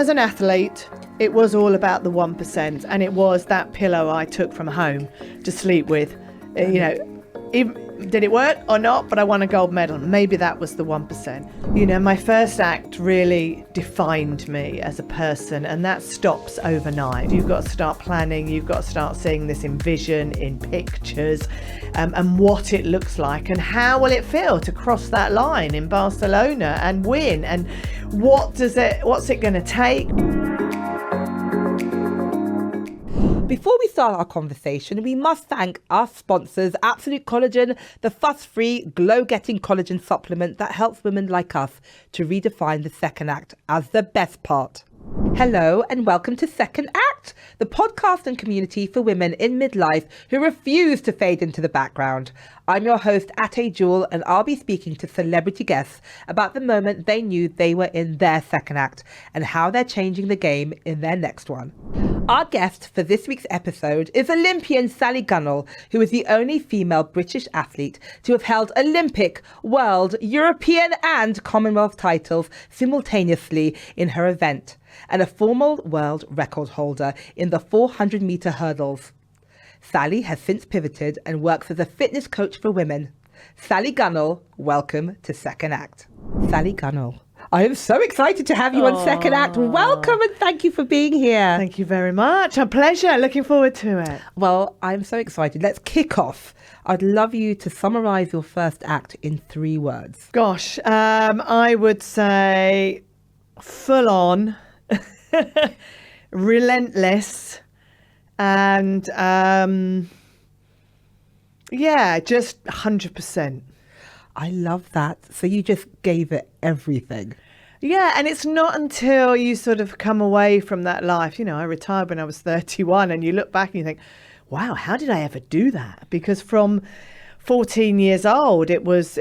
As an athlete, it was all about the 1%, and it was that pillow I took from home to sleep with. Did it work or not? But I won a gold medal. Maybe that was the 1%. My first act really defined me as a person, and that stops overnight. You've got to start planning. You've got to start seeing this in vision, in pictures, and what it looks like, and how will it feel to cross that line in Barcelona and win, and what's it going to take? Before we start our conversation, we must thank our sponsors, Absolute Collagen, the fuss-free, glow-getting collagen supplement that helps women like us to redefine the second act as the best part. Hello and welcome to Second Act, the podcast and community for women in midlife who refuse to fade into the background. I'm your host, Ateh Jewel, and I'll be speaking to celebrity guests about the moment they knew they were in their second act and how they're changing the game in their next one. Our guest for this week's episode is Olympian Sally Gunnell, who is the only female British athlete to have held Olympic, World, European and Commonwealth titles simultaneously in her event, and a former world record holder in the 400-meter hurdles. Sally has since pivoted and works as a fitness coach for women. Sally Gunnell, welcome to Second Act. Sally Gunnell, I am so excited to have you on Second Act. Welcome and thank you for being here. Thank you very much. A pleasure. Looking forward to it. Well, I'm so excited. Let's kick off. I'd love you to summarise your first act in 3 words. Gosh, I would say full on, relentless, and just 100%. I love that. So you just gave it everything. Yeah, and it's not until you sort of come away from that life. I retired when I was 31, and you look back and you think, wow, how did I ever do that? Because from 14 years old, it was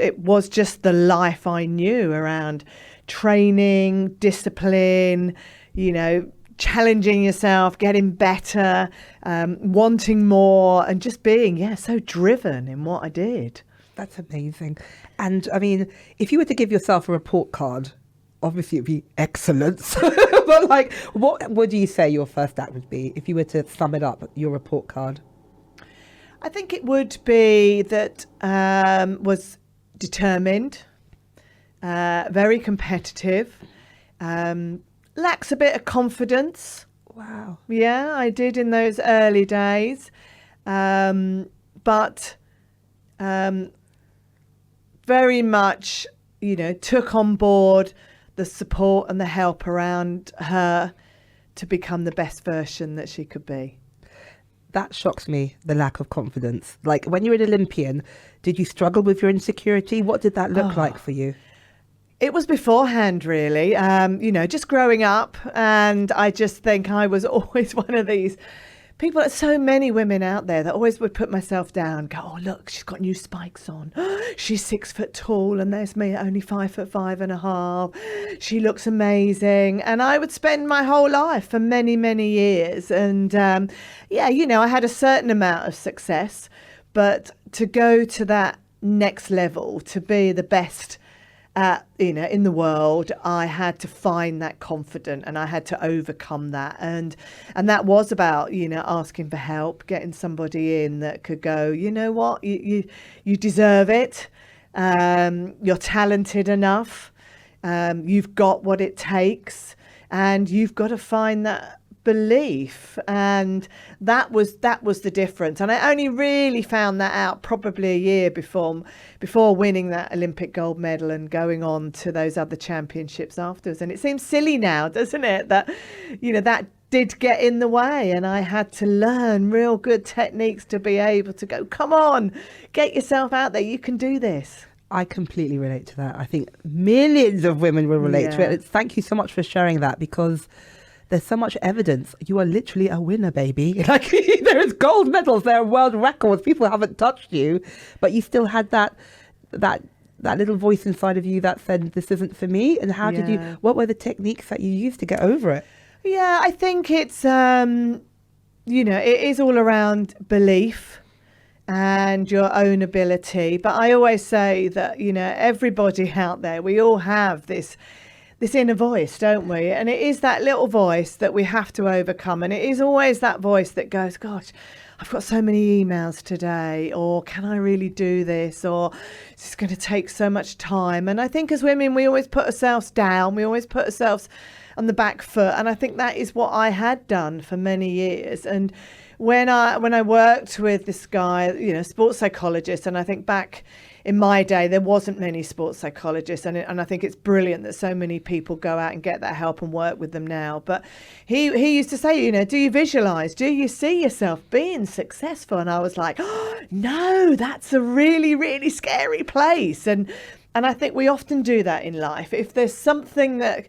just the life I knew around training, discipline, challenging yourself, getting better, wanting more, and just being, so driven in what I did. That's amazing. And I mean, if you were to give yourself a report card, obviously it'd be excellence. But what would you say your first act would be if you were to sum it up, your report card? I think it would be that was determined, very competitive, lacks a bit of confidence. Wow. Yeah, I did in those early days. But very much, took on board the support and the help around her to become the best version that she could be. That shocks me, the lack of confidence. Like, when you were an Olympian, did you struggle with your insecurity? What did that look like for you? It was beforehand, really, just growing up. And I just think I was always one of these people, so many women out there that always would put myself down, go, oh, look, she's got new spikes on. She's 6 foot tall and there's me only 5'5.5". She looks amazing. And I would spend my whole life for many, many years. And I had a certain amount of success, but to go to that next level, to be the best in the world, I had to find that confidence, and I had to overcome that, and that was about asking for help, getting somebody in that could go, you know what, you deserve it, you're talented enough, you've got what it takes, and you've got to find that belief. And that was the difference. And I only really found that out probably a year before winning that Olympic gold medal and going on to those other championships afterwards. And it seems silly now, doesn't it, that that did get in the way, and I had to learn real good techniques to be able to go, come on, get yourself out there, you can do this. I completely relate to that. I think millions of women will relate to it. Thank you so much for sharing that, because there's so much evidence. You are literally a winner, baby. There is gold medals, there are world records. People haven't touched you, but you still had that little voice inside of you that said, this isn't for me. And what were the techniques that you used to get over it? Yeah, I think it's, it is all around belief and your own ability. But I always say that, everybody out there, we all have this this inner voice, don't we? And it is that little voice that we have to overcome. And it is always that voice that goes, gosh, I've got so many emails today, or can I really do this? Or it's going to take so much time. And I think as women, we always put ourselves down. We always put ourselves on the back foot. And I think that is what I had done for many years. And when I worked with this guy, you know, sports psychologist, and I think back in my day, there wasn't many sports psychologists, and I think it's brilliant that so many people go out and get that help and work with them now. But he used to say, you know, do you visualize? Do you see yourself being successful? And I was like, oh, no, that's a really, really scary place. And I think we often do that in life. If there's something that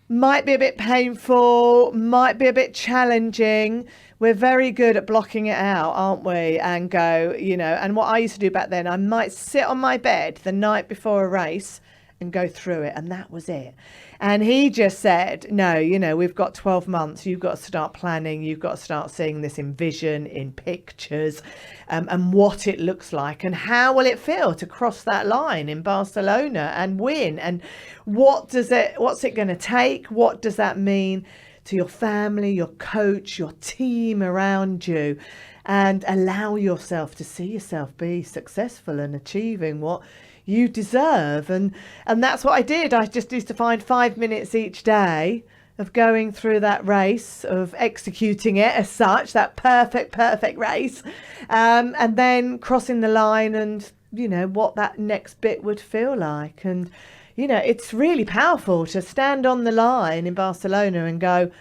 might be a bit painful, might be a bit challenging, we're very good at blocking it out, aren't we? And go, you know, and what I used to do back then, I might sit on my bed the night before a race and go through it. And that was it. And he just said, no, you know, we've got 12 months. You've got to start planning. You've got to start seeing this in vision, in pictures, and what it looks like. And how will it feel to cross that line in Barcelona and win? And what's it going to take? What does that mean to your family, your coach, your team around you? And allow yourself to see yourself be successful and achieving what you deserve. And that's what I did. I just used to find 5 minutes each day of going through that race, of executing it as such, that perfect race, and then crossing the line and, you know, what that next bit would feel like. And, you know, it's really powerful to stand on the line in Barcelona and go,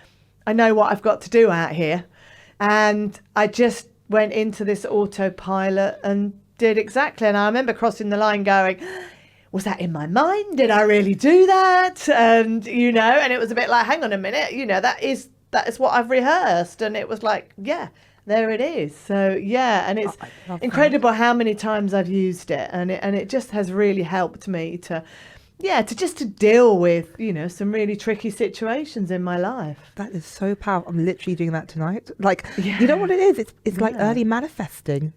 I know what I've got to do out here. And I just went into this autopilot and did exactly. And I remember crossing the line going, was that in my mind? Did I really do that? And, you know, and it was a bit like, hang on a minute, you know, that is what I've rehearsed. And it was like, yeah, there it is. So, yeah, and it's incredible how many times I've used it. And it just has really helped me to deal with, you know, some really tricky situations in my life. That is so powerful. I'm literally doing that tonight. Like, you know what it is? It's like early manifesting,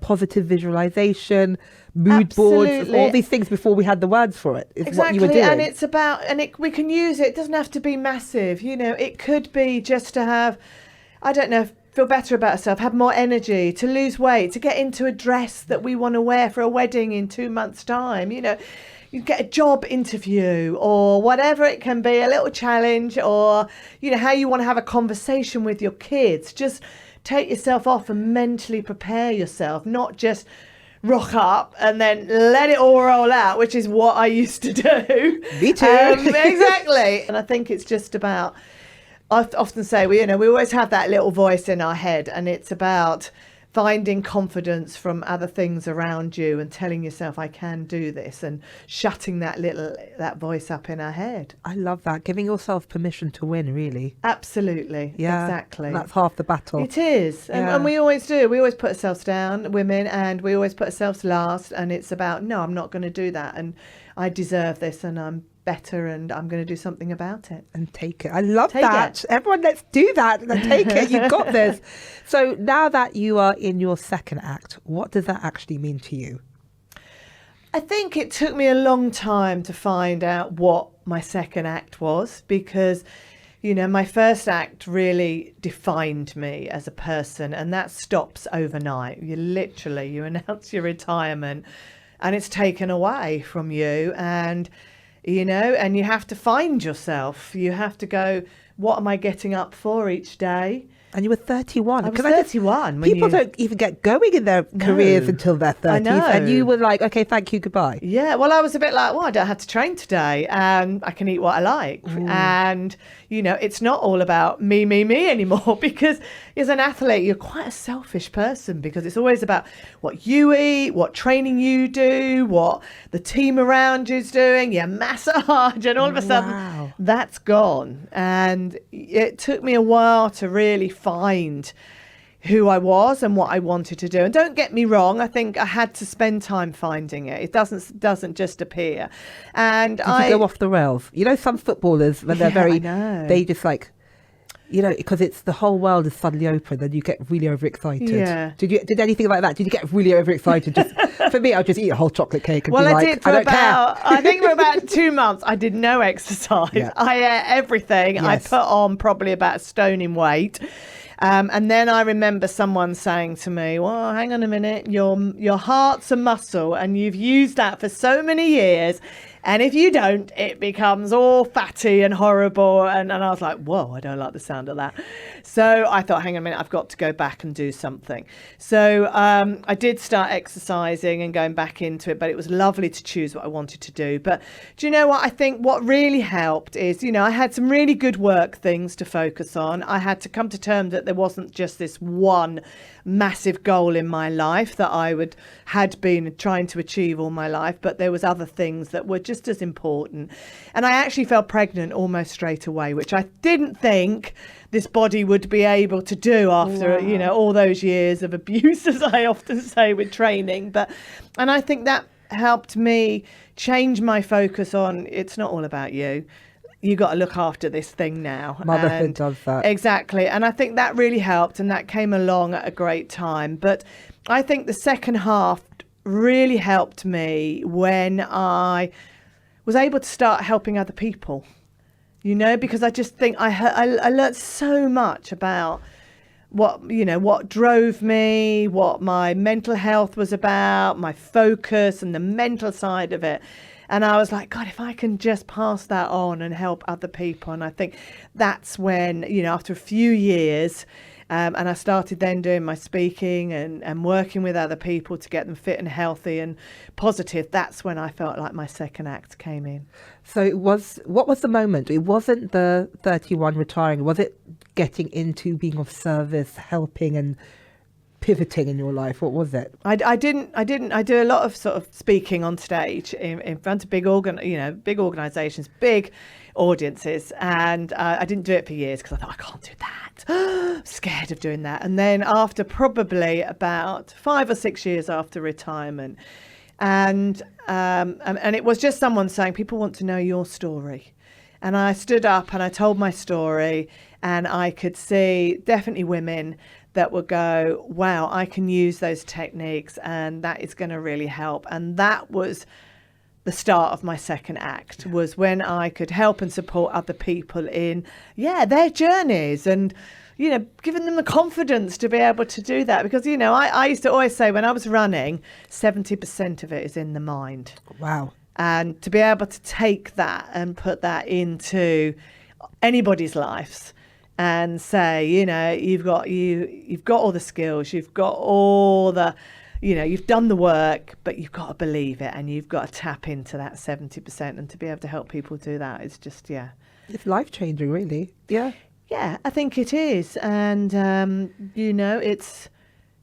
positive visualization, mood boards, all these things before we had the words for it. It's what you were doing. And it's about, we can use it. It doesn't have to be massive. You know, it could be just to have, I don't know, feel better about ourselves, have more energy, to lose weight, to get into a dress that we want to wear for a wedding in 2 months' time, you know. You get a job interview or whatever it can be, a little challenge, or, you know, how you want to have a conversation with your kids. Just take yourself off and mentally prepare yourself, not just rock up and then let it all roll out, which is what I used to do. Me too. Exactly. And I think it's just about, I often say, we always have that little voice in our head, and it's about finding confidence from other things around you and telling yourself, I can do this, and shutting that voice up in our head. I love that. Giving yourself permission to win, really. Absolutely. Yeah, exactly. That's half the battle. It is. And we always do. We always put ourselves down, women, and we always put ourselves last. And it's about, no, I'm not going to do that. And I deserve this, and I'm better, and I'm going to do something about it. And take it. I love that. Everyone, let's do that. Take it. You've got this. So now that you are in your second act, what does that actually mean to you? I think it took me a long time to find out what my second act was, because, you know, my first act really defined me as a person, and that stops overnight. You announce your retirement and it's taken away from you, and you know, and you have to find yourself. You have to go, what am I getting up for each day? And you were 31. I was 31. People don't even get going in their careers until they're 30s. I know. And you were like, okay, thank you, goodbye. Yeah, well, I was a bit like, well, I don't have to train today, and I can eat what I like. And, you know, it's not all about me anymore, because as an athlete, you're quite a selfish person, because it's always about what you eat, what training you do, what the team around you's doing, your massage, and all of a sudden that's gone. And it took me a while to really find who I was and what I wanted to do. And don't get me wrong, I think I had to spend time finding it. It doesn't just appear. And Did you go off the rails? You know, some footballers, when they're they just like, You know, because it's the whole world is suddenly open and you get really overexcited. Yeah. Did anything like that? Did you get really overexcited? Just for me, I'll just eat a whole chocolate cake and Well, be I like, did for I don't about, care. I think for about 2 months, I did no exercise. Yeah. I ate everything. I Yes. put on probably about a stone in weight. And then I remember someone saying to me, well, hang on a minute, your heart's a muscle and you've used that for so many years. And if you don't, it becomes all fatty and horrible. And I was like, whoa, I don't like the sound of that. So I thought, hang on a minute, I've got to go back and do something. So I did start exercising and going back into it, but it was lovely to choose what I wanted to do. But do you know what? I think what really helped is, you know, I had some really good work things to focus on. I had to come to terms that there wasn't just this one massive goal in my life that had been trying to achieve all my life, but there was other things that were just as important. And I actually fell pregnant almost straight away, which I didn't think this body would be able to do after, you know, all those years of abuse, as I often say, with training. And I think that helped me change my focus on, it's not all about you. You got to look after this thing now. Motherhood does that. Exactly. And I think that really helped, and that came along at a great time. But I think the second half really helped me when I was able to start helping other people, you know, because I just think I learned so much about what drove me, what my mental health was about, my focus and the mental side of it. And I was like, God, if I can just pass that on and help other people. And I think that's when, you know, after a few years, and I started then doing my speaking and working with other people to get them fit and healthy and positive. That's when I felt like my second act came in. So what was the moment? It wasn't the 31 retiring. Was it getting into being of service, helping and pivoting in your life? What was it? I didn't. I do a lot of sort of speaking on stage in front of big organisations, big audiences, and I didn't do it for years because I thought I can't do that. Scared of doing that. And then after probably about 5 or 6 years after retirement, and it was just someone saying, people want to know your story. And I stood up and I told my story, and I could see definitely women that would go, wow, I can use those techniques and that is going to really help. And that was the start of my second act, was when I could help and support other people in, their journeys and, you know, giving them the confidence to be able to do that. Because, you know, I used to always say when I was running, 70% of it is in the mind. Wow. And to be able to take that and put that into anybody's lives and say, you know, you've got all the skills, you've got all the, you know, you've done the work, but you've got to believe it and you've got to tap into that 70%. And to be able to help people do that is just, It's life-changing, really. Yeah. Yeah, I think it is. And, you know, it's,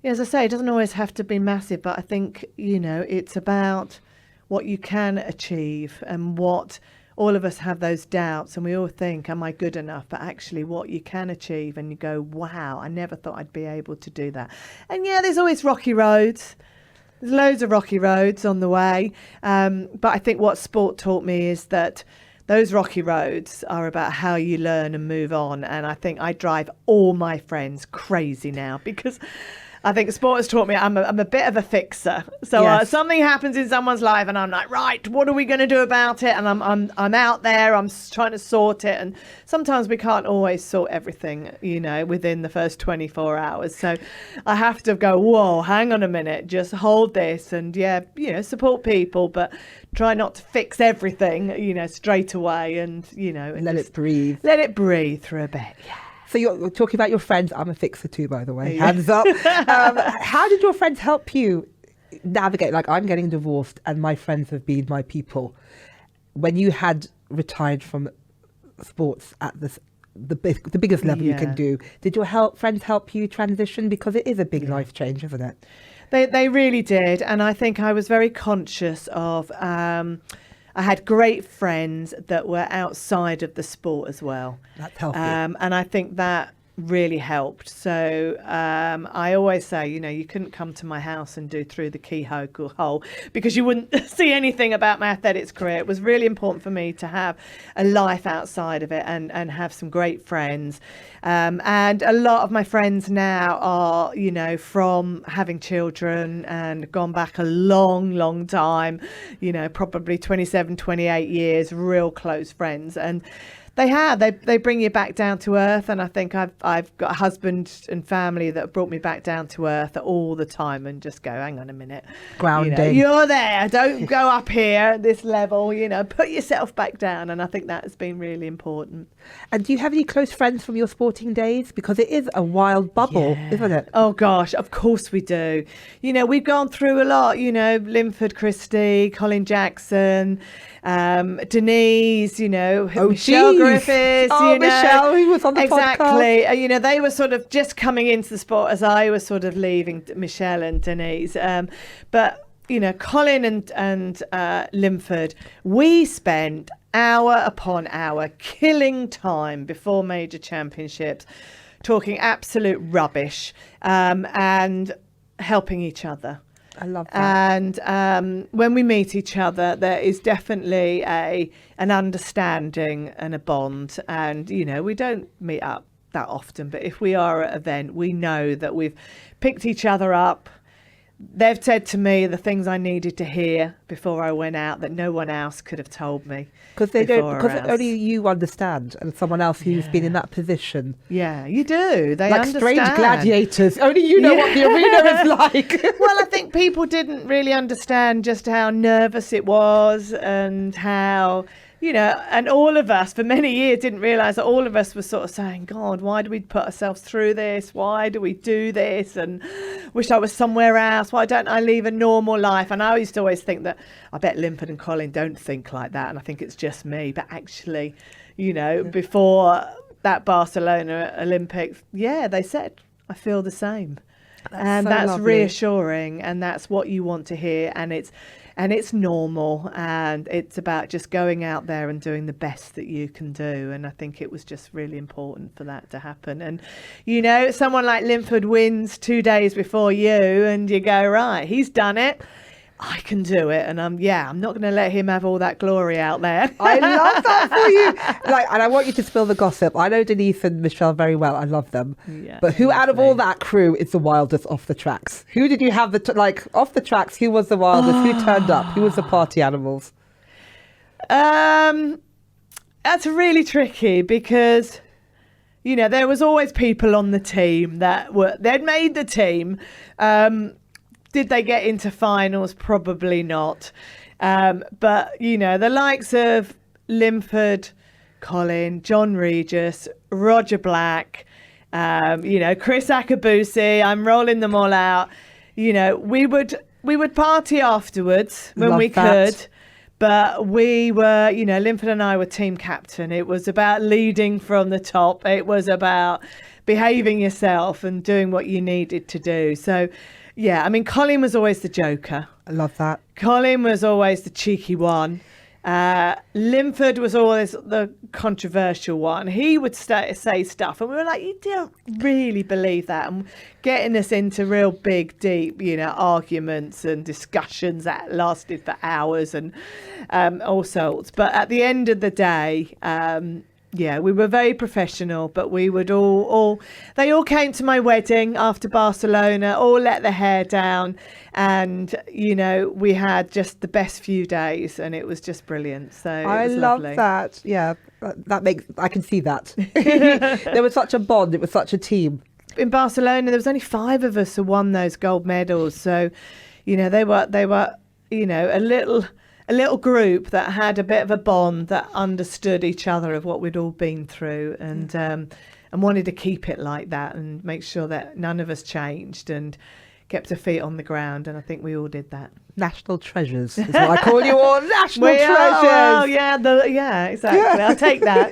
as I say, it doesn't always have to be massive, but I think, you know, it's about what you can achieve and what all of us have those doubts and we all think, am I good enough? But actually what you can achieve and you go, wow, I never thought I'd be able to do that. And there's always rocky roads. There's loads of rocky roads on the way. But I think what sport taught me is that those rocky roads are about how you learn and move on. And I think I drive all my friends crazy now because I think sport has taught me I'm a bit of a fixer. So Yes. Something happens in someone's life and I'm like, right, what are we going to do about it? And I'm out there, I'm trying to sort it. And sometimes we can't always sort everything, you know, within the first 24 hours. So I have to go, whoa, hang on a minute, just hold this and support people, but try not to fix everything, you know, straight away and, you know. Let it breathe. Let it breathe for a bit, yeah. So you're talking about your friends. I'm a fixer too, by the way. Hands up. How did your friends help you navigate? Like, I'm getting divorced and my friends have been my people. When you had retired from sports at the biggest level you can do, did your friends help you transition? Because it is a big life change, isn't it? They really did. And I think I was very conscious of... I had great friends that were outside of the sport as well. That's healthy. And I think that really helped. So I always say, you couldn't come to my house and do Through the Keyhole because you wouldn't see anything about my athletics career. It was really important for me to have a life outside of it and have some great friends. And a lot of my friends now are, from having children and gone back a long time, probably 27, 28 years, real close friends. And they bring you back down to earth, and I think I've got a husband and family that have brought me back down to earth all the time and just go, hang on a minute, grounding. You're there, don't go up here at this level, put yourself back down. And I think that has been really important. And do you have any close friends from your sporting days? Because it is a wild bubble, isn't it? Oh gosh, of course we do. We've gone through a lot, Linford Christie, Colin Jackson, Denise, Michelle Griffiths, Michelle, who was on the exactly. podcast. They were sort of just coming into the sport as I was sort of leaving, Michelle and Denise. But Colin and Linford, we spent hour upon hour killing time before major championships, talking absolute rubbish, and helping each other. I love that. And when we meet each other, there is definitely an understanding and a bond. And, we don't meet up that often, but if we are at an event, we know that we've picked each other up. They've said to me the things I needed to hear before I went out that no one else could have told me. Because only you understand, and someone else who's been in that position. Yeah, you do. They like understand. Strange gladiators. Only you know what the arena is like. Well, I think people didn't really understand just how nervous it was and how, and all of us for many years didn't realise that all of us were sort of saying, God, why do we put ourselves through this? Why do we do this? And wish I was somewhere else. Why don't I leave a normal life? And I used to always think that I bet Linford and Colin don't think like that. And I think it's just me. But actually, before that Barcelona Olympics, they said, I feel the same. That's lovely. Reassuring. And that's what you want to hear. And it's normal, and it's about just going out there and doing the best that you can do. And I think it was just really important for that to happen. And, someone like Linford wins 2 days before you, and you go, right, he's done it. I can do it. And I'm not going to let him have all that glory out there. I love that for you. And I want you to spill the gossip. I know Denise and Michelle very well. I love them. Yeah, but who out of all that crew is the wildest off the tracks? Who did you have off the tracks? Who was the wildest? Who turned up? Who was the party animals? That's really tricky because, there was always people on the team they'd made the team. Did they get into finals? Probably not. But, the likes of Linford, Colin, John Regis, Roger Black, Chris Akabusi, I'm rolling them all out. We would party afterwards when we could. But we were, Linford and I were team captain. It was about leading from the top. It was about behaving yourself and doing what you needed to do. So, Colin was always the joker. I love that. Colin was always the cheeky one. Linford was always the controversial one. He would say stuff, and we were like, you don't really believe that, and getting us into real big, deep, arguments and discussions that lasted for hours and all sorts. But at the end of the day, we were very professional, but we would they all came to my wedding after Barcelona, all let their hair down, and, we had just the best few days, and it was just brilliant. So I love lovely. that. Yeah, I can see that. There was such a bond. It was such a team. In Barcelona, there was only 5 of us who won those gold medals. So, they were, a little group that had a bit of a bond, that understood each other of what we'd all been through, and wanted to keep it like that and make sure that none of us changed and kept our feet on the ground. And I think we all did that. National treasures is what I call you all. National treasures. Well, yeah, exactly. Yeah. I'll take that.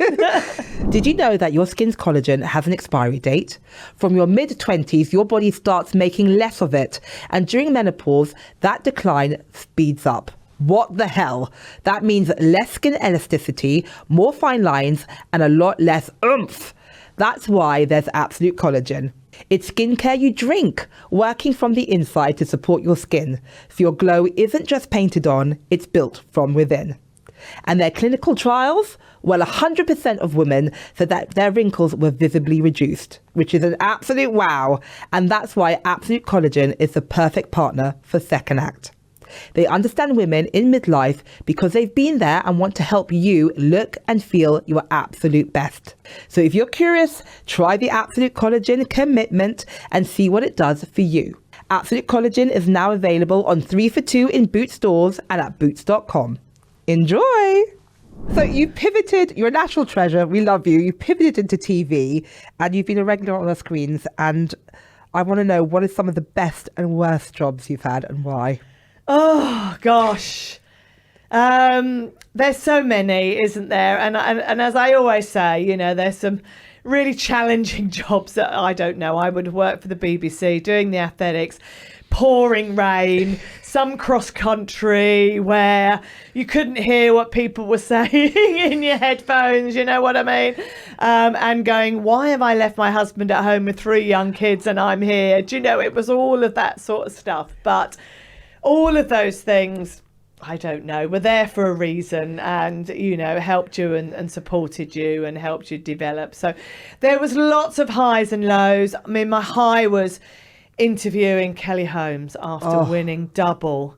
Did you know that your skin's collagen has an expiry date? From your mid-20s, your body starts making less of it. And during menopause, that decline speeds up. What the hell? That means less skin elasticity, more fine lines, and a lot less oomph. That's why there's Absolute Collagen. It's skincare you drink, working from the inside to support your skin, so your glow isn't just painted on, it's built from within. And their clinical trials? Well, 100% of women said that their wrinkles were visibly reduced, which is an absolute wow. And that's why Absolute Collagen is the perfect partner for Second Act. They understand women in midlife because they've been there and want to help you look and feel your absolute best. So if you're curious, try the Absolute Collagen commitment and see what it does for you. Absolute Collagen is now available on 3 for 2 in Boots stores and at boots.com. Enjoy! So you pivoted, you're a natural treasure, we love you. You pivoted into TV and you've been a regular on our screens, and I want to know, what are some of the best and worst jobs you've had and why? Oh, gosh. There's so many, isn't there? And as I always say, you know, there's some really challenging jobs that I don't know. I would work for the BBC doing the athletics, pouring rain, some cross country where you couldn't hear what people were saying in your headphones, you know what I mean? And going, why have I left my husband at home with 3 young kids and I'm here? Do you know, it was all of that sort of stuff. But all of those things, I don't know, were there for a reason and, you know, helped you and supported you and helped you develop. So there was lots of highs and lows. I mean, my high was interviewing Kelly Holmes after winning double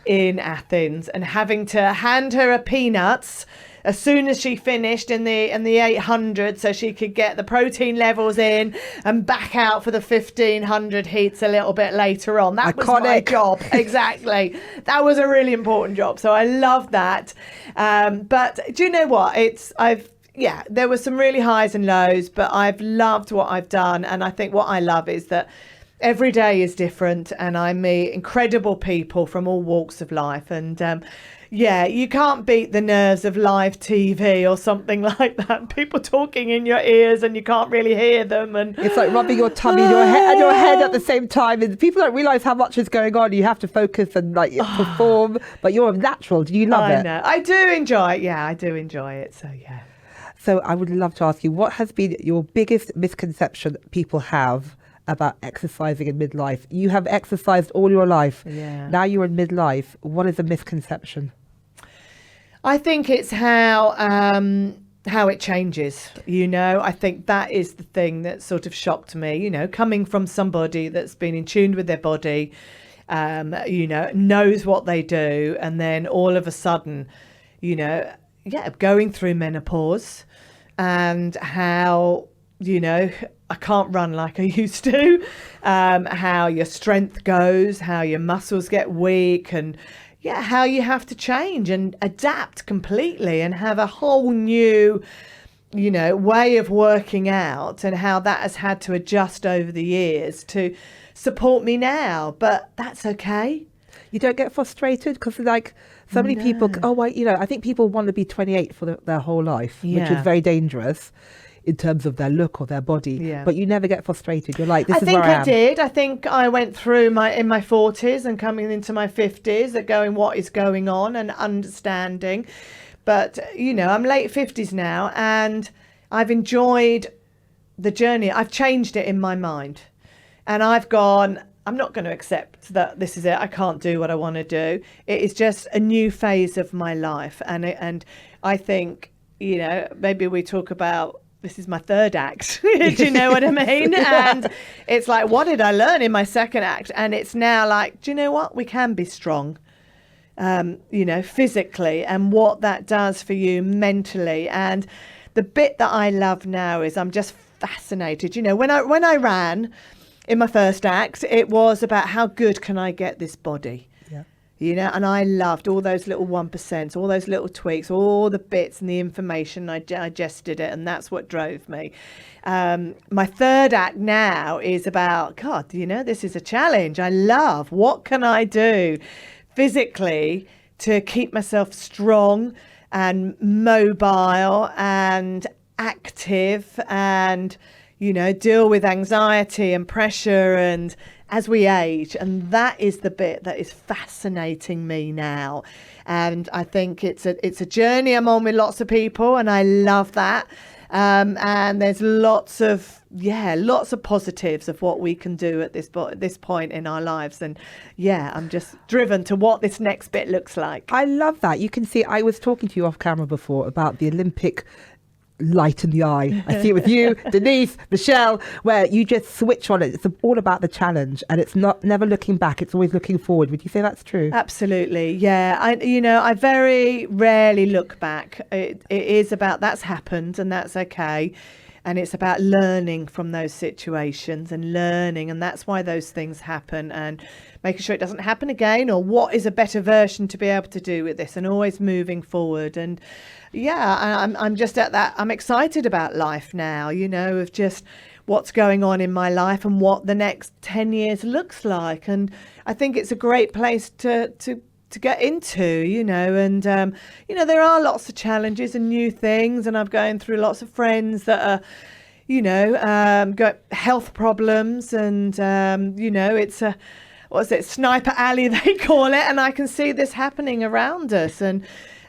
in Athens and having to hand her a peanuts as soon as she finished in the 800 so she could get the protein levels in and back out for the 1500 heats a little bit later on. That was my job. Exactly. That was a really important job. So I love that. But do you know what? There were some really highs and lows, but I've loved what I've done. And I think what I love is that every day is different and I meet incredible people from all walks of life. And you can't beat the nerves of live TV or something like that. People talking in your ears and you can't really hear them. And it's like rubbing your tummy and your head at the same time. And people don't realise how much is going on. You have to focus and perform. But you're natural. Do you love it? I know. I do enjoy it. Yeah, I do enjoy it. So, yeah. So I would love to ask you, what has been your biggest misconception people have about exercising in midlife? You have exercised all your life. Yeah. Now you're in midlife. What is a misconception? I think it's how it changes, you know. I think that is the thing that sort of shocked me, you know, coming from somebody that's been in tune with their body, you know, knows what they do. And then all of a sudden, you know, going through menopause and how, you know, I can't run like I used to, how your strength goes, how your muscles get weak, and how you have to change and adapt completely and have a whole new, you know, way of working out, and how that has had to adjust over the years to support me now. But that's okay. You don't get frustrated because, like, so many people, I think people want to be 28 for their whole life, which is very dangerous in terms of their look or their body. Yeah. But you never get frustrated. You're like, this is where I am. I did. I think I went through in my 40s and coming into my 50s at going, what is going on, and understanding. But, you know, I'm late 50s now and I've enjoyed the journey. I've changed it in my mind. And I've gone, I'm not going to accept that this is it. I can't do what I want to do. It is just a new phase of my life. And I think, you know, maybe we talk about, this is my third act. Do you know what I mean? And it's like, what did I learn in my second act? And it's now like, do you know what? We can be strong, you know, physically, and what that does for you mentally. And the bit that I love now is I'm just fascinated. You know, when I ran in my first act, it was about how good can I get this body? You know, and I loved all those little 1%, all those little tweaks, all the bits and the information. I digested it, and that's what drove me. My third act now is about, God, you know, this is a challenge. I love, what can I do physically to keep myself strong and mobile and active and, you know, deal with anxiety and pressure and as we age. And that is the bit that is fascinating me now. And I think it's a journey I'm on with lots of people, and I love that. And there's lots of positives of what we can do at this point in our lives. And I'm just driven to what this next bit looks like. I love that. You can see, I was talking to you off camera before about the Olympic light in the eye. I see it with you, Denise, Michelle, where you just switch on it. It's all about the challenge, and it's never looking back. It's always looking forward. Would you say that's true? Absolutely. Yeah. I very rarely look back. It is about that's happened and that's okay. And it's about learning from those situations and learning. And that's why those things happen, and making sure it doesn't happen again, or what is a better version to be able to do with this, and always moving forward. And I'm just at that. I'm excited about life now, of just what's going on in my life and what the next 10 years looks like. And I think it's a great place to get into, and there are lots of challenges and new things, and I'm going through lots of friends that are got health problems, and it's a sniper alley they call it, and I can see this happening around us, and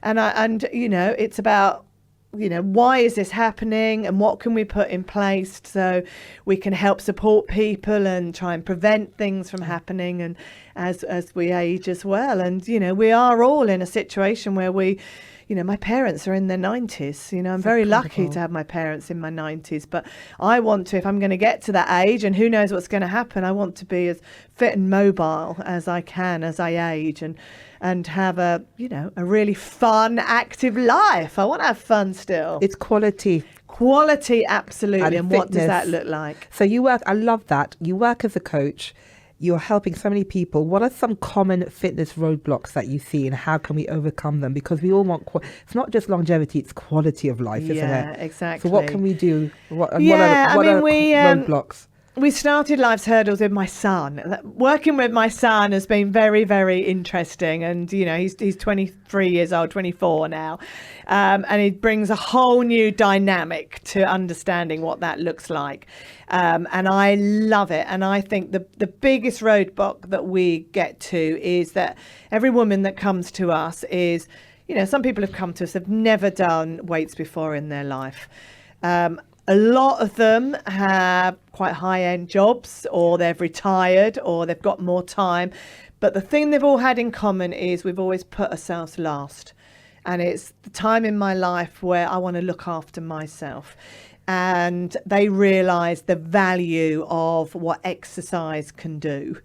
it's about why is this happening, and what can we put in place so we can help support people and try and prevent things from happening, and as we age as well. And we are all in a situation where my parents are in their 90s. I'm very lucky to have my parents in my 90s, but I want to, if I'm going to get to that age, and who knows what's going to happen, I want to be as fit and mobile as I can as I age, and have a really fun, active life. I want to have fun still. It's quality, absolutely. And what does that look like? So you work, I love that. You work as a coach. You're helping so many people. What are some common fitness roadblocks that you see, and how can we overcome them? Because we all want, it's not just longevity, it's quality of life, isn't it? Yeah, exactly. So what can we do? What are roadblocks? We started Life's Hurdles with my son. Working with my son has been very, very interesting. And, he's 23 years old, 24 now. And he brings a whole new dynamic to understanding what that looks like. And I love it. And I think the biggest roadblock that we get to is that every woman that comes to us is, some people have come to us, have never done weights before in their life. A lot of them have quite high-end jobs, or they've retired, or they've got more time. But the thing they've all had in common is we've always put ourselves last. And it's the time in my life where I want to look after myself. And they realise the value of what exercise can do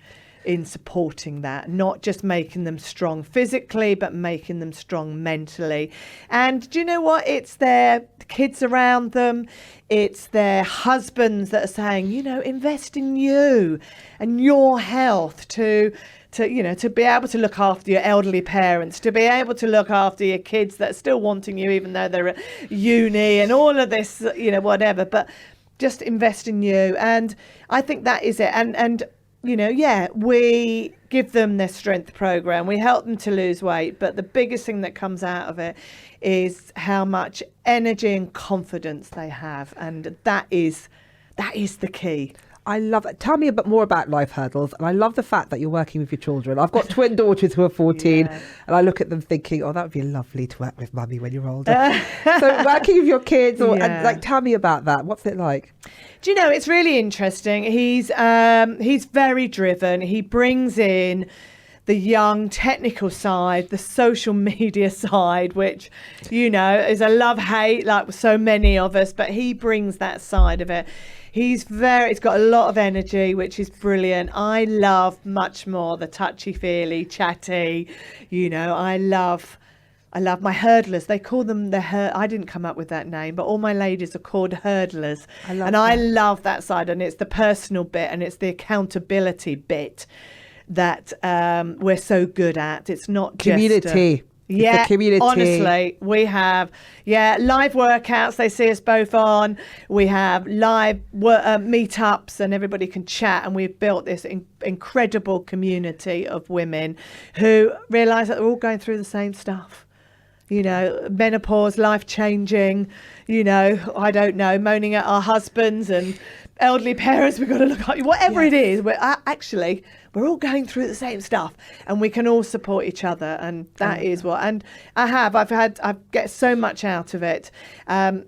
in supporting that, not just making them strong physically, but making them strong mentally. And do you know what? It's their kids around them. It's their husbands that are saying, invest in you and your health to be able to look after your elderly parents, to be able to look after your kids that are still wanting you, even though they're at uni and all of this, whatever, but just invest in you. And I think that is it. And we give them their strength program. We help them to lose weight. But the biggest thing that comes out of it is how much energy and confidence they have. And that is the key. I love it. Tell me a bit more about Life Hurdles. And I love the fact that you're working with your children. I've got twin daughters who are 14, and I look at them thinking, that would be lovely to work with Mummy when you're older. So working with your kids, tell me about that. What's it like? Do you know, it's really interesting. He's very driven. He brings in the young technical side, the social media side, which, is a love-hate like so many of us, but he brings that side of it. He's got a lot of energy, which is brilliant. I love much more the touchy-feely, chatty, I love my hurdlers. They call them I didn't come up with that name, but all my ladies are called hurdlers. I love that side, and it's the personal bit, and it's the accountability bit that we're so good at. It's not community. Just community. Honestly, we have live workouts. They see us both on. We have live meetups, and everybody can chat. And we've built this incredible community of women who realise that they're all going through the same stuff. menopause, life-changing, I don't know, moaning at our husbands and elderly parents, we've got to look at whatever it is. We're all going through the same stuff, and we can all support each other, and that is what. And I get so much out of it.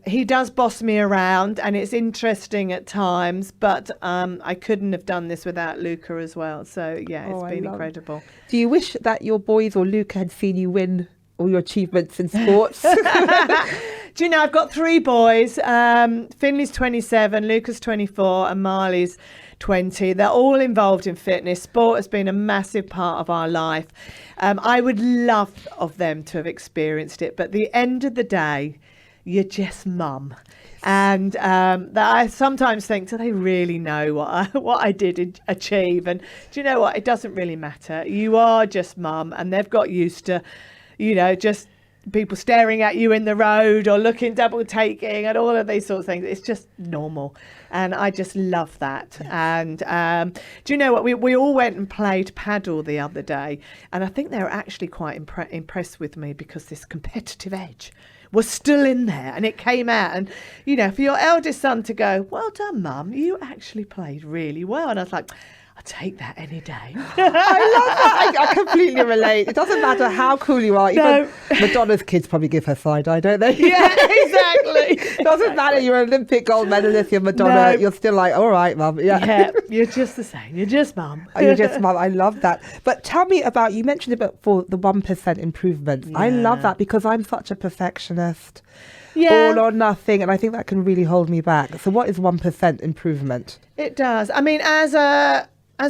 He does boss me around, and it's interesting at times, but I couldn't have done this without Luca as well. So it's been incredible. Do you wish that your boys or Luca had seen you win all your achievements in sports? Do you know, I've got 3 boys. Finley's 27, Luca's 24, and Marley's 20. They're all involved in fitness. Sport has been a massive part of our life. I would love of them to have experienced it, but at the end of the day, you're just mum. And that I sometimes think, do they really know what I did achieve? And do you know what? It doesn't really matter. You are just mum, and they've got used to, just people staring at you in the road or looking, double taking, and all of these sorts of things. It's just normal, and I just love that. And do you know what, we all went and played paddle the other day, and I think they were actually quite impressed with me, because this competitive edge was still in there, and it came out. And for your eldest son to go, well done mum, you actually played really well, and I was like, I'll take that any day. I love that. I completely relate. It doesn't matter how cool you are. Even Madonna's kids probably give her side eye, don't they? Yeah, exactly. It doesn't matter. You're an Olympic gold medalist. You're Madonna. You're still like, all right, mum. Yeah, you're just the same. You're just mum. You're just mum. I love that. But tell me about, you mentioned about for the 1% improvements. Yeah. I love that, because I'm such a perfectionist. Yeah. All or nothing, and I think that can really hold me back. So what is 1% improvement? It does. I mean, as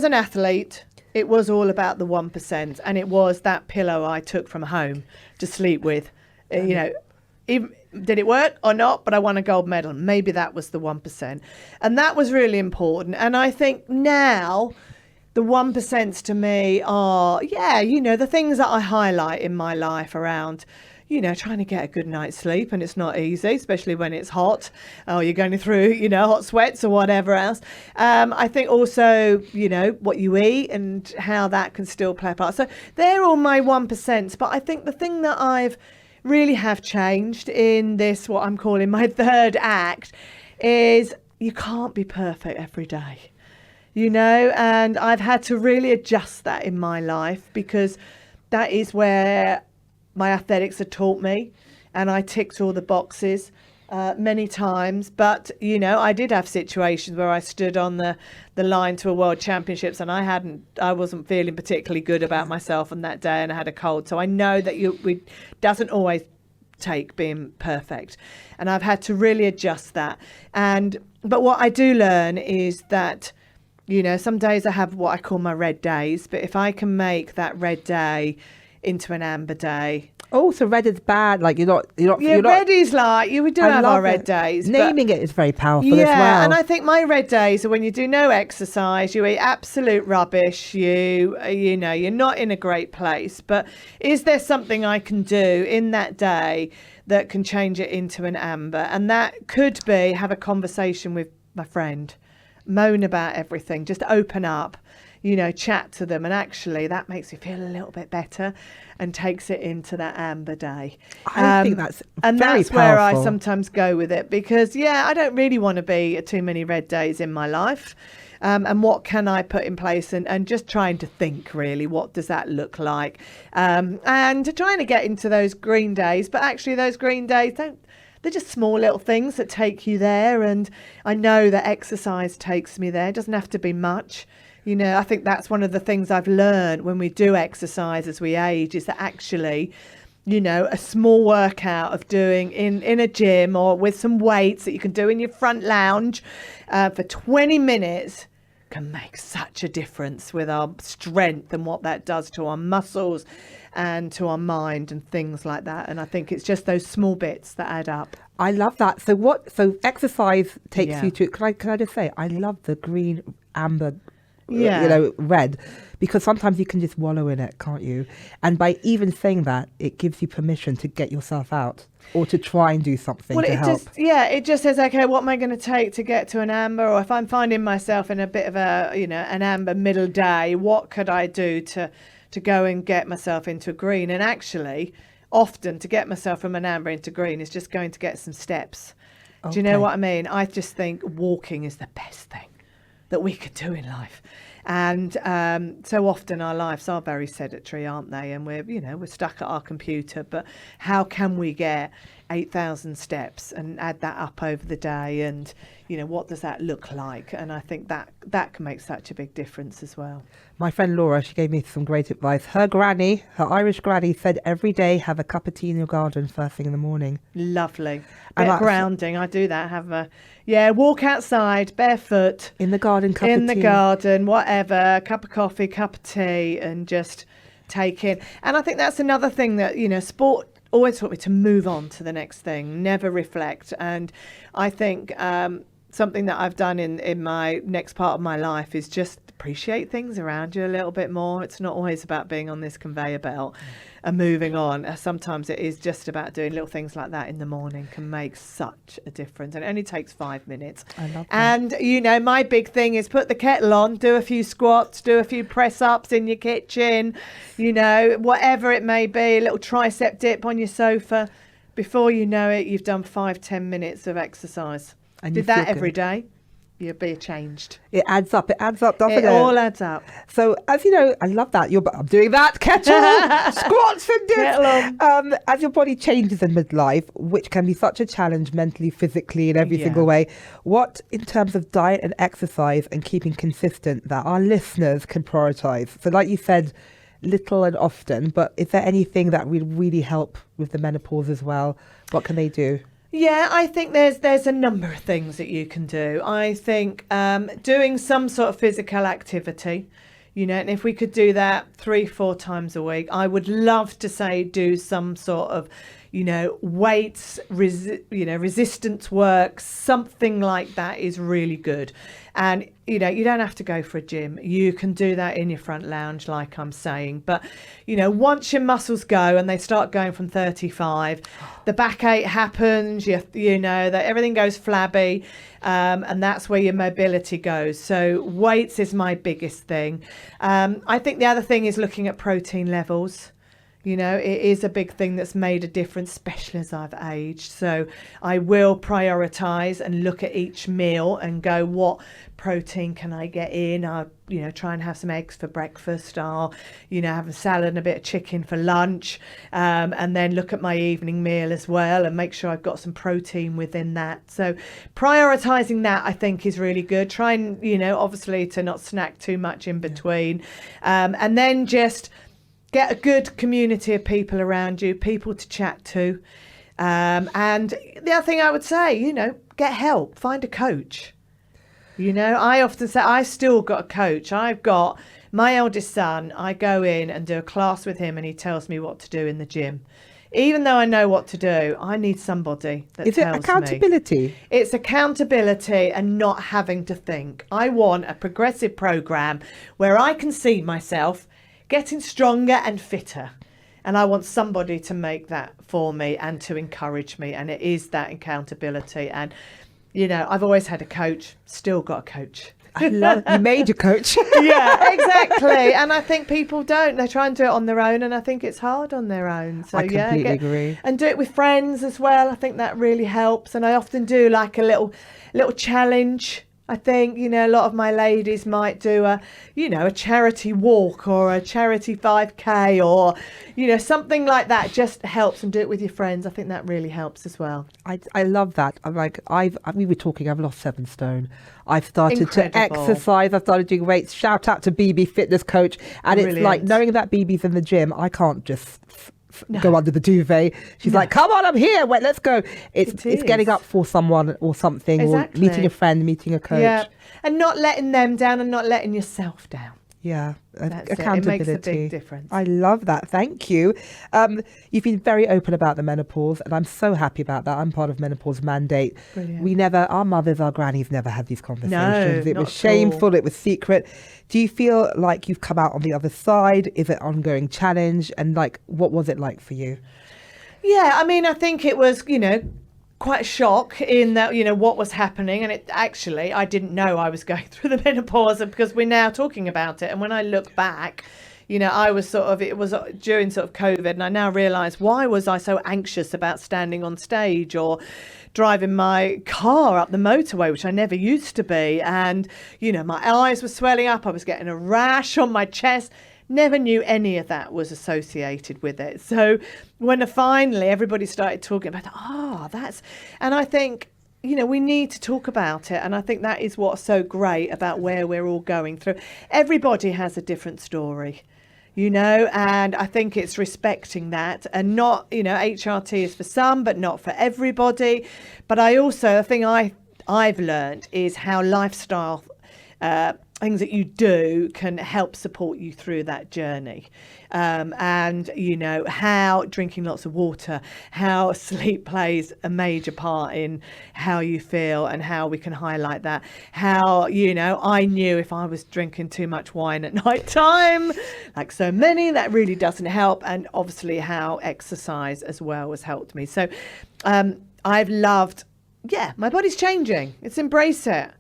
an athlete, it was all about the 1%, and it was that pillow I took from home to sleep with. Even, did it work or not? But I won a gold medal. Maybe that was the 1%, and that was really important. And I think now the 1% to me are, the things that I highlight in my life around, trying to get a good night's sleep, and it's not easy, especially when it's hot, or you're going through, hot sweats or whatever else. I think also, what you eat and how that can still play a part. So they're all my 1%. But I think the thing that I've really have changed in this, what I'm calling my third act, is you can't be perfect every day, and I've had to really adjust that in my life, because that is where my athletics had taught me, and I ticked all the boxes many times. But I did have situations where I stood on the line to a world championships, and I wasn't feeling particularly good about myself on that day, and I had a cold. So I know that it doesn't always take being perfect, and I've had to really adjust that. But what I do learn is that some days I have what I call my red days, but if I can make that red day into an amber day. Oh, so red is bad. Like you're not. Red is like, we do have our red days. Naming it is very powerful as well. And I think my red days are when you do no exercise, you eat absolute rubbish, you're not in a great place. But is there something I can do in that day that can change it into an amber? And that could be have a conversation with my friend, moan about everything, just open up. Chat to them, and actually that makes you feel a little bit better and takes it into that amber day. I think that's and very that's powerful. Where I sometimes go with it, because I don't really want to be too many red days in my life. And what can I put in place, and just trying to think really, what does that look like? And trying to get into those green days, but actually those green days they're just small little things that take you there. And I know that exercise takes me there. It doesn't have to be much. I think that's one of the things I've learned when we do exercise as we age, is that actually, a small workout of doing in a gym or with some weights that you can do in your front lounge for 20 minutes can make such a difference with our strength and what that does to our muscles and to our mind and things like that. And I think it's just those small bits that add up. I love that. So exercise takes you to, can I just say, I love the green, amber, red, because sometimes you can just wallow in it, can't you? And by even saying that, it gives you permission to get yourself out or to try and do something to help. It just says, okay, what am I going to take to get to an amber? Or if I'm finding myself in a bit of an amber middle day, what could I do to go and get myself into a green? And actually, often to get myself from an amber into green is just going to get some steps. Do you know Okay. what I mean? I just think walking is the best thing that we could do in life. And so often our lives are very sedentary, aren't they? And we're stuck at our computer. But how can we get 8,000 steps and add that up over the day? And, what does that look like? And I think that can make such a big difference as well. My friend Laura, she gave me some great advice. Her Irish granny, said every day have a cup of tea in your garden first thing in the morning. Lovely. And Bit of grounding. I do that. Walk outside, barefoot. In the garden, cup of tea. In the garden, whatever, cup of coffee, cup of tea, and just take in. And I think that's another thing that, sport always taught me to move on to the next thing, never reflect. And I think something that I've done in my next part of my life is just appreciate things around you a little bit more. It's not always about being on this conveyor belt and moving on. Sometimes it is just about doing little things like that in the morning can make such a difference. And it only takes 5 minutes. I love that. And, my big thing is put the kettle on, do a few squats, do a few press ups in your kitchen, whatever it may be, a little tricep dip on your sofa. Before you know it, you've done 5-10 minutes of exercise. And did that every day, you'll be changed. It adds up, doesn't it? It all adds up. So, as you know, I love that. I'm doing that. Kettle, squats and dips. Kettle on. As your body changes in midlife, which can be such a challenge mentally, physically, in every single way, what, in terms of diet and exercise and keeping consistent, that our listeners can prioritise? So, like you said, little and often, but is there anything that would really help with the menopause as well? What can they do? Yeah, I think there's a number of things that you can do. I think doing some sort of physical activity, and if we could do that 3-4 times a week, I would love to say do some sort of, weights, resistance work, something like that is really good. And, you don't have to go for a gym. You can do that in your front lounge, like I'm saying. But, once your muscles go and they start going from 35, the backache happens, that everything goes flabby. And that's where your mobility goes. So weights is my biggest thing. I think the other thing is looking at protein levels. It is a big thing that's made a difference, especially as I've aged. So I will prioritise and look at each meal and go, what protein can I get in? I'll, try and have some eggs for breakfast. I'll, have a salad and a bit of chicken for lunch. And then look at my evening meal as well and make sure I've got some protein within that. So prioritising that, I think, is really good. Trying, obviously to not snack too much in between. And then just get a good community of people around you, people to chat to. And the other thing I would say, get help, find a coach. I often say I still got a coach. I've got my eldest son. I go in and do a class with him and he tells me what to do in the gym. Even though I know what to do, I need somebody that tells me. Is it accountability? It's accountability and not having to think. I want a progressive program where I can see myself getting stronger and fitter. And I want somebody to make that for me and to encourage me. And it is that accountability. And, I've always had a coach, still got a coach. I love you made your coach. Yeah, exactly. And I think people don't. They try and do it on their own. And I think it's hard on their own. So I completely agree. And do it with friends as well. I think that really helps. And I often do like a little challenge. I think, a lot of my ladies might do a charity walk or a charity 5K or, something like that just helps, and do it with your friends. I think that really helps as well. I love that. I'm like, we were talking, I've lost 7 stone. I've started Incredible. to exercise. I've started doing weights. Shout out to BB Fitness Coach. And Brilliant. It's like knowing that BB's in the gym, I can't just go under the duvet. She's like, come on, I'm here. Wait, let's go. It's getting up for someone or something, Exactly. or meeting a friend, meeting a coach. Yeah, and not letting them down and not letting yourself down. Yeah, That's accountability. It makes a big difference. I love that. Thank you. You've been very open about the menopause, and I'm so happy about that. I'm part of Menopause Mandate. Brilliant. Our mothers, our grannies never had these conversations. No, it not was at shameful. all. It was secret. Do you feel like you've come out on the other side? Is it an ongoing challenge? And what was it like for you? Yeah, I think it was, quite a shock in that, what was happening. And I didn't know I was going through the menopause because we're now talking about it. And when I look back, I was it was during sort of COVID, and I now realise, why was I so anxious about standing on stage or driving my car up the motorway, which I never used to be. And, my eyes were swelling up. I was getting a rash on my chest. Never knew any of that was associated with it. So when finally everybody started talking about, and I think, we need to talk about it. And I think that is what's so great about where we're all going through. Everybody has a different story. And I think it's respecting that, and not, HRT is for some, but not for everybody. But the thing I've learned is how lifestyle things that you do can help support you through that journey. And how drinking lots of water, how sleep plays a major part in how you feel, and how we can highlight that. How, I knew if I was drinking too much wine at night time, like so many, that really doesn't help. And obviously how exercise as well has helped me. So I've loved, my body's changing. Let's embrace it.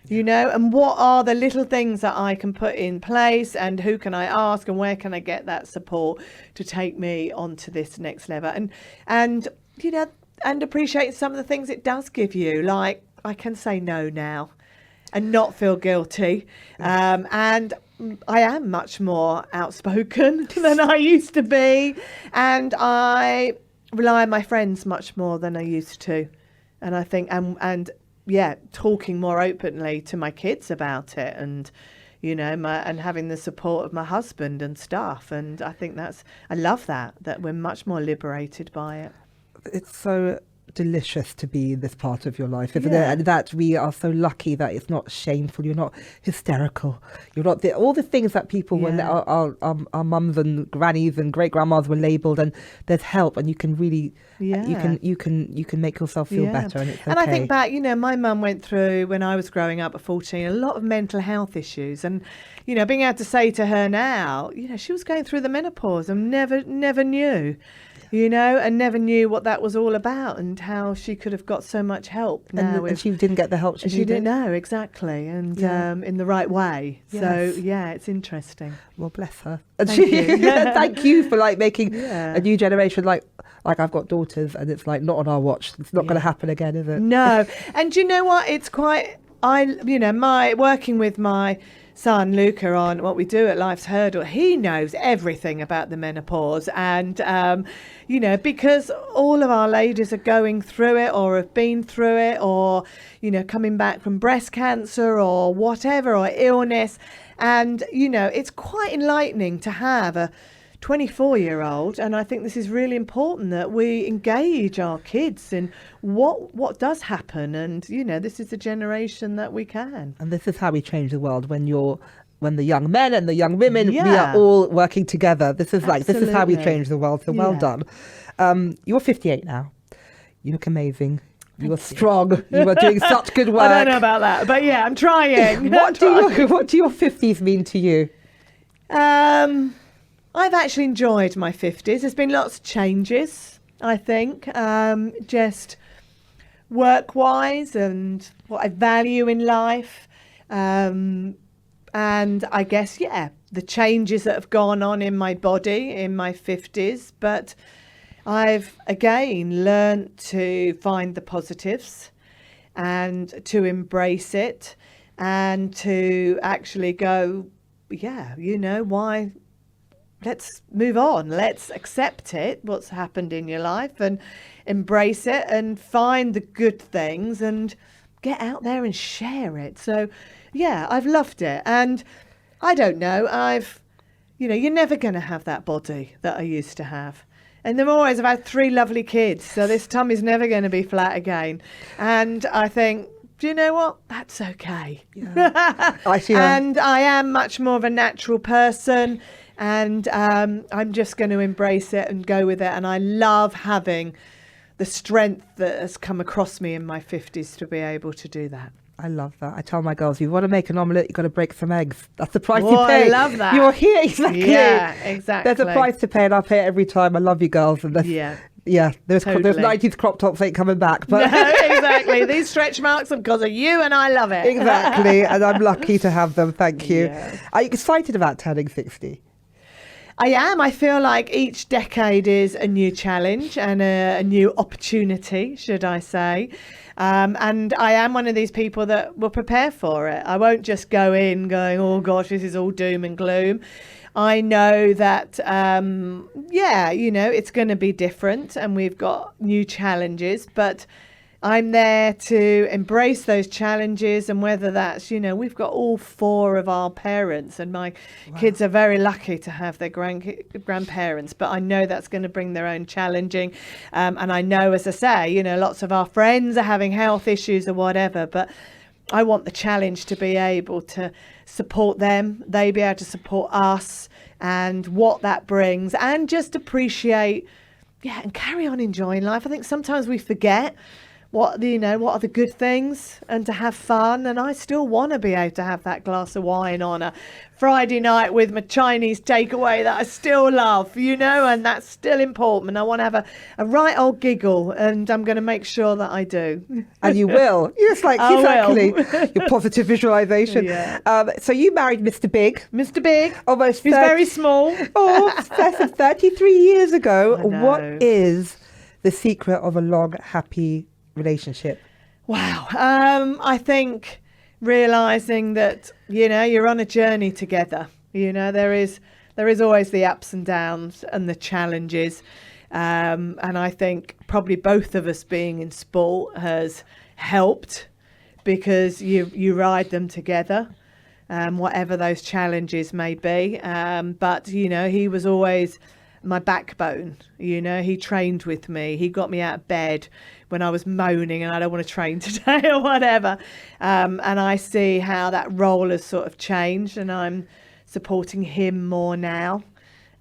And what are the little things that I can put in place, and who can I ask, and where can I get that support to take me on to this next level, and appreciate some of the things it does give you. Like, I can say no now and not feel guilty. And I am much more outspoken than I used to be, and I rely on my friends much more than I used to. And I think, talking more openly to my kids about it, and and having the support of my husband and stuff. And I think I love that we're much more liberated by it. It's so delicious to be in this part of your life, isn't it? And that we are so lucky that it's not shameful. You're not hysterical. You're not all the things that people, when our mums and grannies and great grandmas were labelled. And there's help, and you can really, you can make yourself feel better. And it's okay. And I think back, my mum went through, when I was growing up at 14, a lot of mental health issues, and being able to say to her now, she was going through the menopause and never knew. And never knew what that was all about, and how she could have got so much help now. And she didn't get the help she needed. Didn't know, exactly, and in the right way. Yes. So, it's interesting. Well, bless her. Thank you. Thank you for making a new generation, like I've got daughters, and it's not on our watch. It's not going to happen again, is it? No. And you know what? It's quite, my working with my son Luca on what we do at Life's Hurdle, he knows everything about the menopause, and because all of our ladies are going through it, or have been through it, or coming back from breast cancer or whatever, or illness. And it's quite enlightening to have a 24-year-old, and I think this is really important, that we engage our kids in what does happen, and this is the generation that we can. And this is how we change the world, when the young men and the young women, we are all working together. This is this is how we change the world. So well done. You're 58 now. You look amazing. You are strong. You are doing such good work. I don't know about that, but I'm trying. What do your 50s mean to you? I've actually enjoyed my 50s. There's been lots of changes, I think, just work-wise, and what I value in life. And I guess, the changes that have gone on in my body in my 50s. But I've, again, learned to find the positives, and to embrace it, and to actually go, why... Let's move on. Let's accept it, what's happened in your life, and embrace it, and find the good things, and get out there and share it. So, I've loved it. And I don't know, you're never going to have that body that I used to have. And I've had 3 lovely kids, so this tummy's never going to be flat again. And I think, do you know what? That's okay. Yeah. And I am much more of a natural person. And I'm just going to embrace it and go with it. And I love having the strength that has come across me in my 50s to be able to do that. I love that. I tell my girls, if you want to make an omelette, you've got to break some eggs. That's the price you pay. I love that. You're here, exactly. Yeah, exactly. There's a price to pay, and I pay it every time. I love you girls. And those 90s crop tops ain't coming back. But no, exactly. These stretch marks are because of you, and I love it. Exactly. And I'm lucky to have them. Thank you. Yes. Are you excited about turning 60? I am. I feel like each decade is a new challenge and a new opportunity, should I say. And I am one of these people that will prepare for it. I won't just go in going, oh gosh, this is all doom and gloom. I know that, it's going to be different and we've got new challenges, but I'm there to embrace those challenges. And whether that's, we've got all 4 of our parents, and my kids are very lucky to have their grandparents, but I know that's going to bring their own challenging. And I know, as I say, lots of our friends are having health issues or whatever, but I want the challenge to be able to support them, they be able to support us, and what that brings, and just appreciate, and carry on enjoying life. I think sometimes we forget what are the good things, and to have fun. And I still want to be able to have that glass of wine on a Friday night with my Chinese takeaway that I still love, and that's still important. And I want to have a right old giggle, and I'm going to make sure that I do. And you will. Yes, exactly. Your positive visualization. Yeah. So you married Mr. Big. Mr. Big. Almost. He's very small. Oh, 33 years ago. I know. What is the secret of a long, happy relationship? Wow. I think realizing that, you're on a journey together. There is always the ups and downs and the challenges. And I think probably both of us being in sport has helped, because you ride them together, whatever those challenges may be. But, he was always my backbone. He trained with me. He got me out of bed when I was moaning and I don't want to train today or whatever. And I see how that role has sort of changed, and I'm supporting him more now.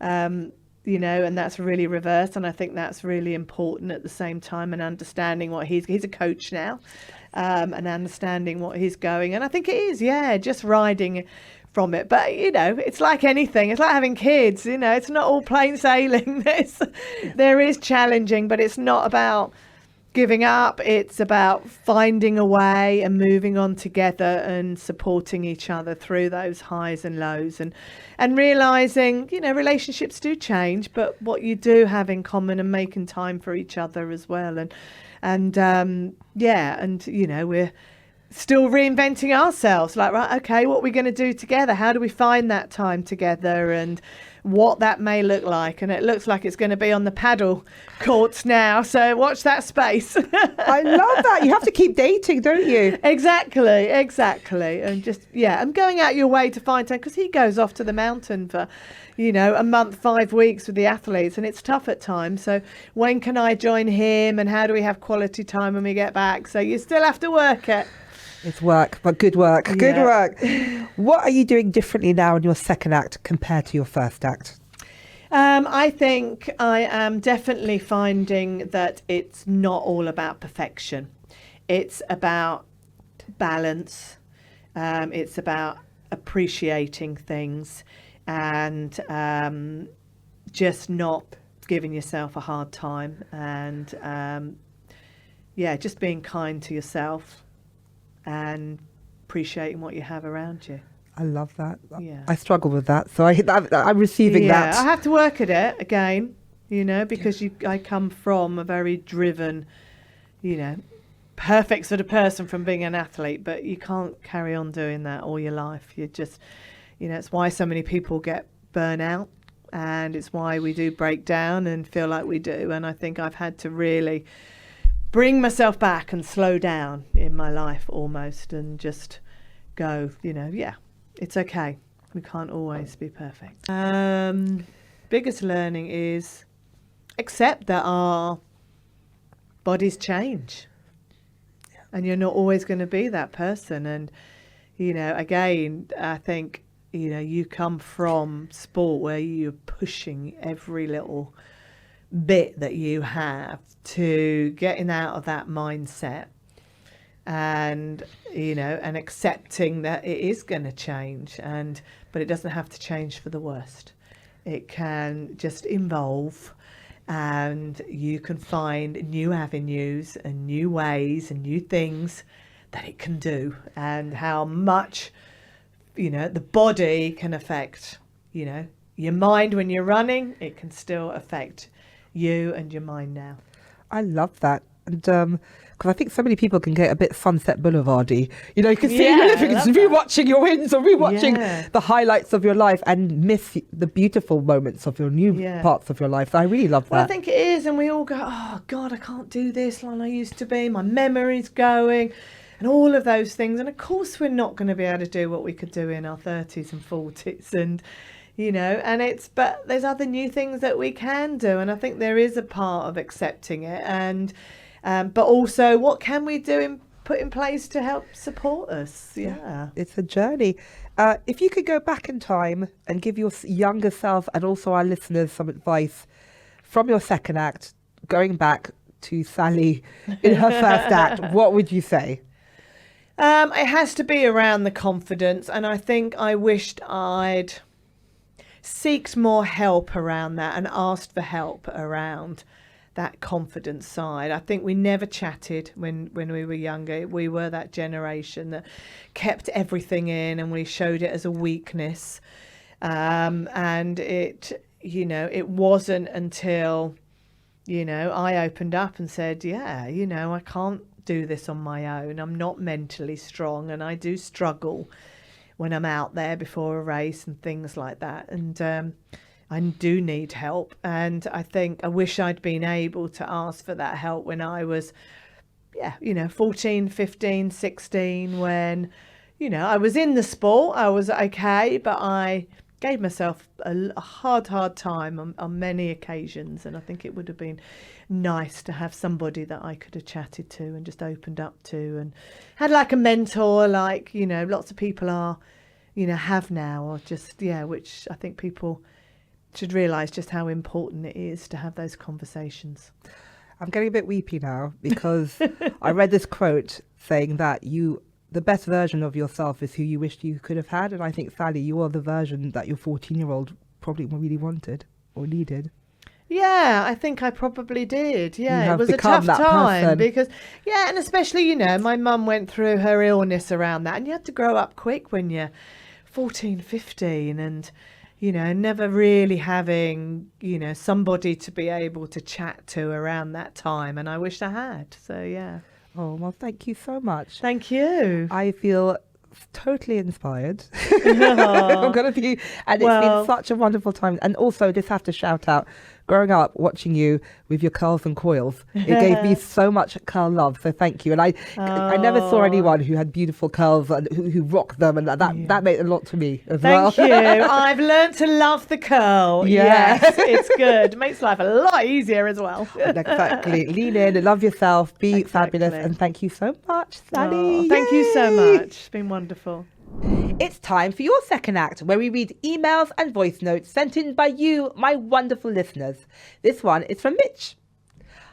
And that's really reversed. And I think that's really important at the same time, and understanding what he's a coach now, and understanding what he's going. And I think it is, just riding from it. But, it's like anything. It's like having kids, it's not all plain sailing. There is challenging, but it's not about giving up. It's about finding a way and moving on together and supporting each other through those highs and lows, and realizing, relationships do change, but what you do have in common, and making time for each other as well. We're still reinventing ourselves, like, right, okay, what are we going to do together? How do we find that time together, and what that may look like? And it looks like it's going to be on the paddle courts now, so watch that space. I love that. You have to keep dating, don't you? Exactly. And just, I'm going out your way to find time, because he goes off to the mountain for, a month, 5 weeks with the athletes, and it's tough at times. So when can I join him, and how do we have quality time when we get back? So you still have to work it. It's work, but good work. Good work. What are you doing differently now in your second act compared to your first act? I think I am definitely finding that it's not all about perfection. It's about balance. It's about appreciating things, and just not giving yourself a hard time, and just being kind to yourself and appreciating what you have around you. I love that. Yeah. I struggle with that, so I'm receiving that. I have to work at it again, because I come from a very driven, perfect sort of person from being an athlete, but you can't carry on doing that all your life. You just, it's why so many people get burnout, and it's why we do break down and feel like we do. And I think I've had to really bring myself back and slow down in my life almost, and just go, it's okay. We can't always be perfect. Biggest learning is accept that our bodies change, and you're not always going to be that person. And, again, I think, you come from sport where you're pushing every little bit that you have to getting out of that mindset, and and accepting that it is going to change, but it doesn't have to change for the worst. It can just evolve, and you can find new avenues and new ways and new things that it can do, and how much the body can affect your mind when you're running, it can still affect you and your mind now. I love that. And because I think so many people can get a bit Sunset Boulevard-y. You know, you can see in your living rooms, rewatching your wins or rewatching the highlights of your life and miss the beautiful moments of your new parts of your life. So I really love that. Well, I think it is. And we all go, oh, God, I can't do this like I used to be. My memory's going and all of those things. And of course, we're not going to be able to do what we could do in our 30s and 40s. And you know, but there's other new things that we can do. And I think there is a part of accepting it. And, but also what can we put in place to help support us? Yeah. It's a journey. If you could go back in time and give your younger self and also our listeners some advice from your second act, going back to Sally in her first act, what would you say? It has to be around the confidence. And I think I wished I'd seeked more help around that and asked for help around that confidence side. I think we never chatted when we were younger. We were that generation that kept everything in and we showed it as a weakness. And it wasn't until, I opened up and said, I can't do this on my own. I'm not mentally strong and I do struggle when I'm out there before a race and things like that. And I do need help. And I think I wish I'd been able to ask for that help when I was, 14, 15, 16, when, I was in the sport, I was okay, but I gave myself a hard time on many occasions. And I think it would have been nice to have somebody that I could have chatted to and just opened up to and had like a mentor, like, lots of people have now, or just, which I think people should realise just how important it is to have those conversations. I'm getting a bit weepy now because I read this quote saying that the best version of yourself is who you wished you could have had. And I think, Sally, you are the version that your 14-year-old probably really wanted or needed. Yeah, I think I probably did. Yeah, it was a tough time because, and especially, my mum went through her illness around that, and you had to grow up quick when you're 14, 15 and, never really having, somebody to be able to chat to around that time. And I wish I had. So, yeah. Oh, well, thank you so much. Thank you. I feel totally inspired. I'm going to be, and it's been such a wonderful time. And also just have to shout out, growing up watching you with your curls and coils, it gave me so much curl love. So thank you. And I never saw anyone who had beautiful curls and who rocked them, and that meant a lot to me as well. Thank you. I've learned to love the curl. Yes, it's good. It makes life a lot easier as well. Exactly. Lean in, love yourself, be fabulous, and thank you so much, Sally. Thank you so much. It's been wonderful. It's time for your second act, where we read emails and voice notes sent in by you, my wonderful listeners. This one is from Mitch.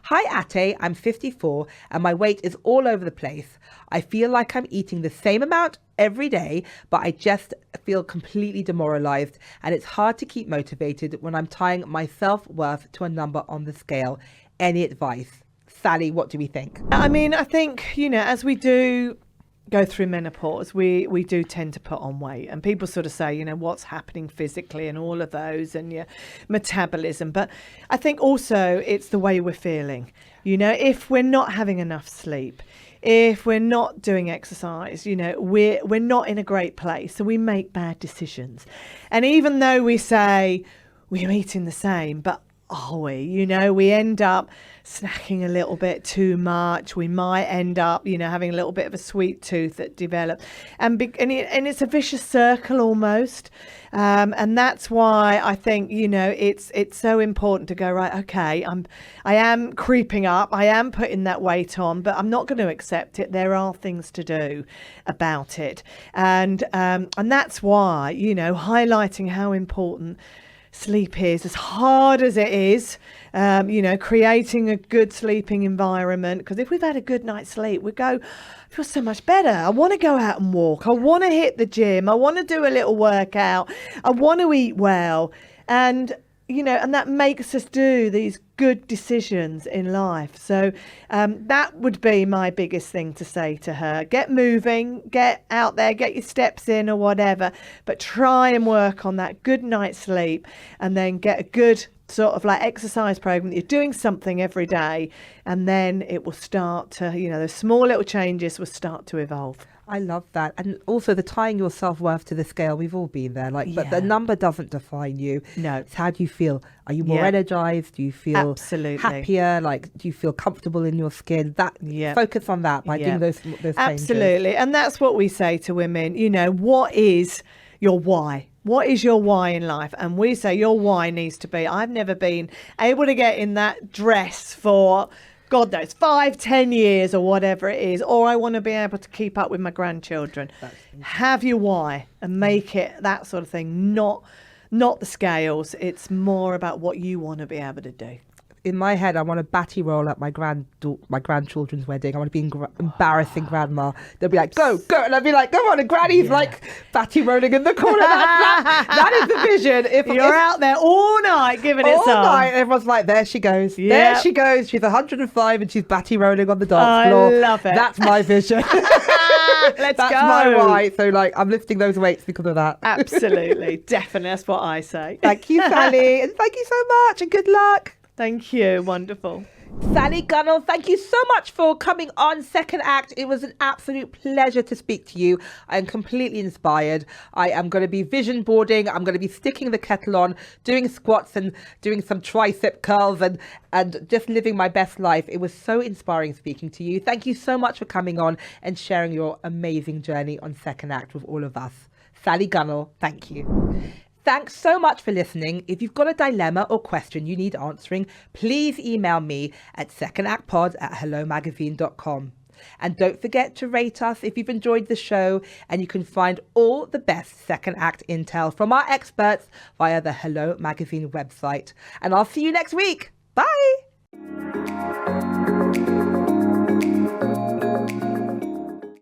Hi Ateh, I'm 54 and my weight is all over the place. I feel like I'm eating the same amount every day, but I just feel completely demoralized and it's hard to keep motivated when I'm tying my self-worth to a number on the scale. Any advice? Sally, what do we think? I mean, I think, as we do go through menopause, we do tend to put on weight, and people sort of say, what's happening physically and all of those and your metabolism. But I think also it's the way we're feeling. If we're not having enough sleep, if we're not doing exercise, we're not in a great place. So we make bad decisions. And even though we say we're eating the same, but are we? We end up snacking a little bit too much. We might end up, having a little bit of a sweet tooth that develops, and it's a vicious circle almost. And that's why I think it's so important to go, right, okay, I am creeping up, I am putting that weight on, but I'm not going to accept it. There are things to do about it, and that's why highlighting how important sleep is, as hard as it is, creating a good sleeping environment. Because if we've had a good night's sleep, we go, I feel so much better. I want to go out and walk. I want to hit the gym. I want to do a little workout. I want to eat well. And, and that makes us do these good decisions in life. So that would be my biggest thing to say to her. Get moving, get out there, get your steps in or whatever, but try and work on that good night's sleep, and then get a good sort of like exercise program that you're doing something every day, and then it will start to, those small little changes will start to evolve. I love that. And also the tying your self-worth to the scale, we've all been there. But the number doesn't define you. No. It's how do you feel? Are you more energized? Do you feel Absolutely happier? Do you feel comfortable in your skin? Focus on that by doing those changes. Absolutely. And that's what we say to women, what is your why? What is your why in life? And we say your why needs to be, I've never been able to get in that dress for God knows, 5-10 years or whatever it is, or I want to be able to keep up with my grandchildren. Have your why and make it that sort of thing, not the scales. It's more about what you want to be able to do. In my head, I want to batty roll at my grandchildren's wedding. I want to be embarrassing grandma. They'll be like, go, and I'll be like, come on, and granny's like batty rolling in the corner. That is the vision. If you're out there all night giving it some. All night, everyone's like, there she goes. Yep. There she goes. She's 105 and she's batty rolling on the dance floor. I love it. That's my vision. Let's That's go. my why. So I'm lifting those weights because of that. Absolutely. Definitely. That's what I say. Thank you, Sally. And thank you so much and good luck. Thank you. Wonderful. Sally Gunnell, thank you so much for coming on Second Act. It was an absolute pleasure to speak to you. I am completely inspired. I am going to be vision boarding. I'm going to be sticking the kettle on, doing squats and doing some tricep curls and just living my best life. It was so inspiring speaking to you. Thank you so much for coming on and sharing your amazing journey on Second Act with all of us. Sally Gunnell, thank you. Thanks so much for listening. If you've got a dilemma or question you need answering, please email me at secondactpod@hellomagazine.com. And don't forget to rate us if you've enjoyed the show, and you can find all the best Second Act intel from our experts via the Hello Magazine website. And I'll see you next week. Bye.